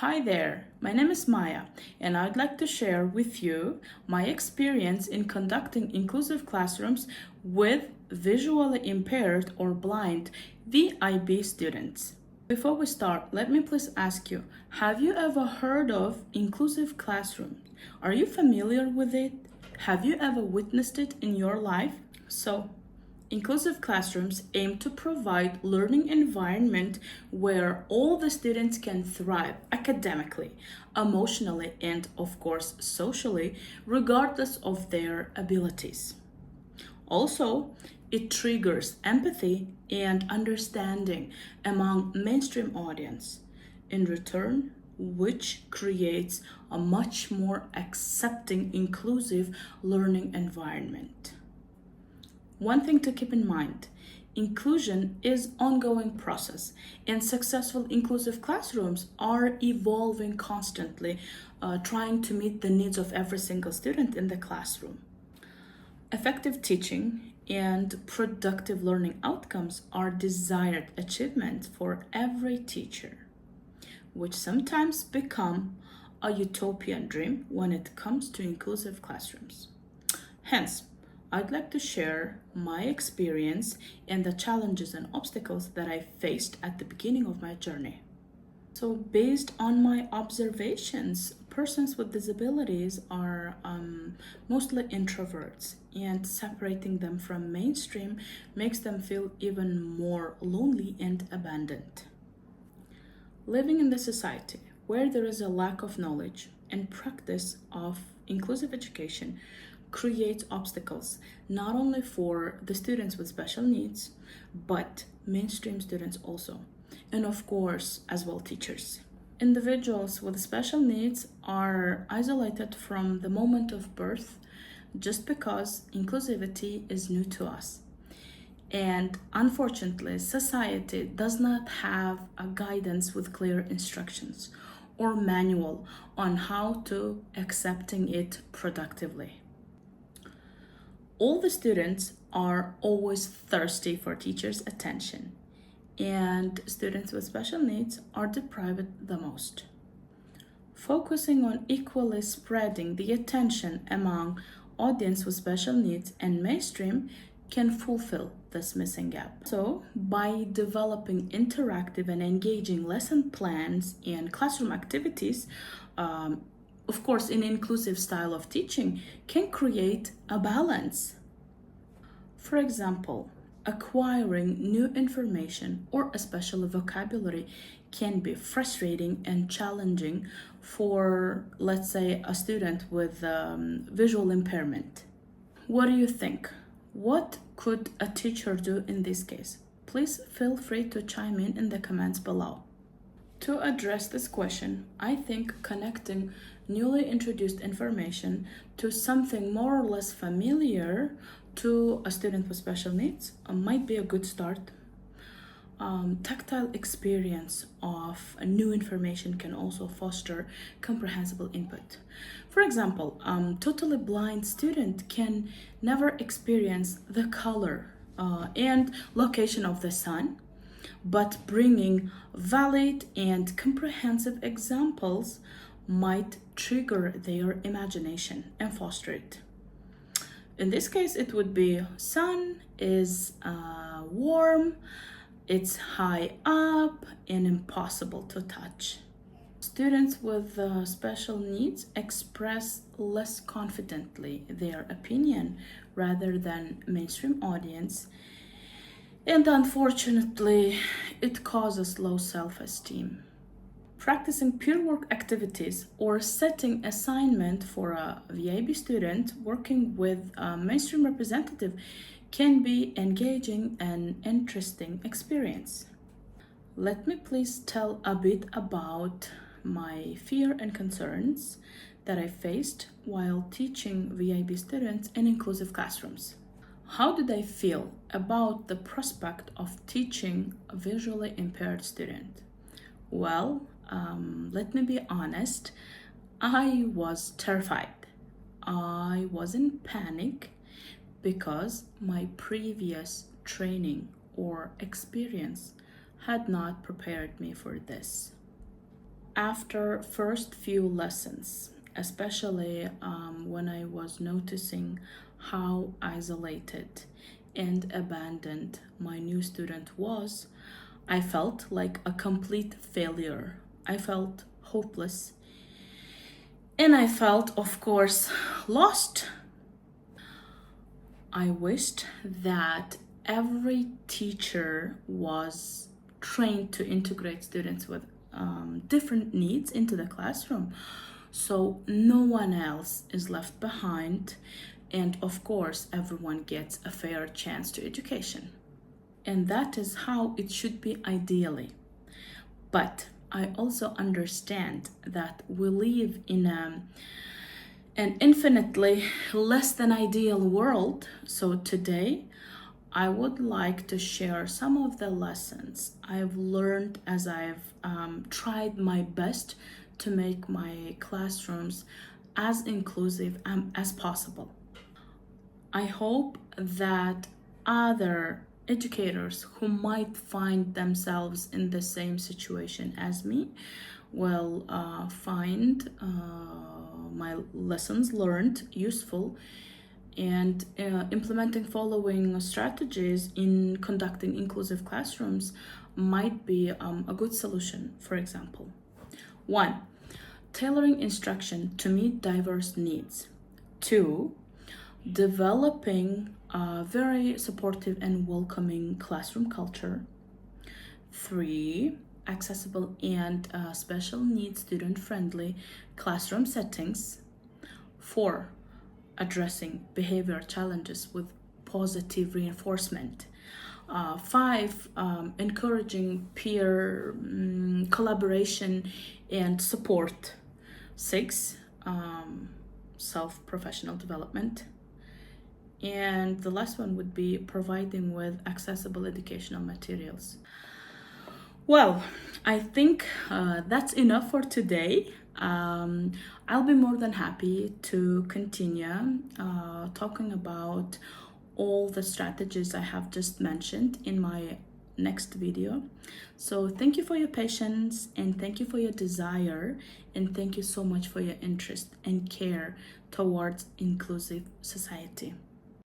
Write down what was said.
Hi there, my name is Maya, and I'd like to share with you my experience in conducting inclusive classrooms with visually impaired or blind VIB students. Before we start, let me please ask you, have you ever heard of inclusive classrooms? Are you familiar with it? Have you ever witnessed it in your life? Inclusive classrooms aim to provide learning environment where all the students can thrive academically, emotionally, and of course socially, regardless of their abilities. Also, it triggers empathy and understanding among mainstream audience, in return, which creates a much more accepting, inclusive learning environment. One thing to keep in mind, inclusion is ongoing process and successful inclusive classrooms are evolving constantly, trying to meet the needs of every single student in the classroom. Effective teaching and productive learning outcomes are desired achievements for every teacher, which sometimes become a utopian dream when it comes to inclusive classrooms. Hence, I'd like to share my experience and the challenges and obstacles that I faced at the beginning of my journey. So, based on my observations, persons with disabilities are mostly introverts, and separating them from mainstream makes them feel even more lonely and abandoned. Living in the society where there is a lack of knowledge and practice of inclusive education creates obstacles not only for the students with special needs, but mainstream students also, and of course, as well, teachers. Individuals with special needs are isolated from the moment of birth just because inclusivity is new to us. And unfortunately, society does not have a guidance with clear instructions or manual on how to accepting it productively. All the students are always thirsty for teachers' attention, and students with special needs are deprived the most. Focusing on equally spreading the attention among audience with special needs and mainstream can fulfill this missing gap. So, by developing interactive and engaging lesson plans and classroom activities, of course, an inclusive style of teaching can create a balance. For example, acquiring new information or especially vocabulary can be frustrating and challenging for, let's say, a student with visual impairment. What do you think? What could a teacher do in this case? Please feel free to chime in the comments below. To address this question, I think connecting newly introduced information to something more or less familiar to a student with special needs might be a good start. Tactile experience of new information can also foster comprehensible input. For example, totally blind student can never experience the color and location of the sun, but bringing valid and comprehensive examples might trigger their imagination and foster it. In this case, it would be sun is warm, it's high up and impossible to touch. Students with special needs express less confidently their opinion rather than mainstream audience, and unfortunately, it causes low self-esteem. Practicing peer work activities or setting assignment for a VIB student working with a mainstream representative can be engaging and interesting experience. Let me please tell a bit about my fear and concerns that I faced while teaching VIB students in inclusive classrooms. How did I feel about the prospect of teaching a visually impaired student? Well, let me be honest, I was terrified. I was in panic because my previous training or experience had not prepared me for this. After first few lessons, especially when I was noticing how isolated and abandoned my new student was, I felt like a complete failure. I felt hopeless. And I felt, of course, lost. I wished that every teacher was trained to integrate students with different needs into the classroom so no one else is left behind, and of course, everyone gets a fair chance to education. And that is how it should be ideally. But I also understand that we live in an infinitely less than ideal world. So today, I would like to share some of the lessons I've learned as I've tried my best to make my classrooms as inclusive as possible. I hope that other educators who might find themselves in the same situation as me will find my lessons learned useful, and implementing following strategies in conducting inclusive classrooms might be a good solution. For example, 1. Tailoring instruction to meet diverse needs. 2. Developing a very supportive and welcoming classroom culture. 3. Accessible and special needs student-friendly classroom settings. 4. Addressing behavior challenges with positive reinforcement. 5. Encouraging peer collaboration and support. 6. Self-professional development. And the last one would be providing with accessible educational materials. Well, I think that's enough for today. I'll be more than happy to continue talking about all the strategies I have just mentioned in my next video. So thank you for your patience, and thank you for your desire, and thank you so much for your interest and care towards inclusive society.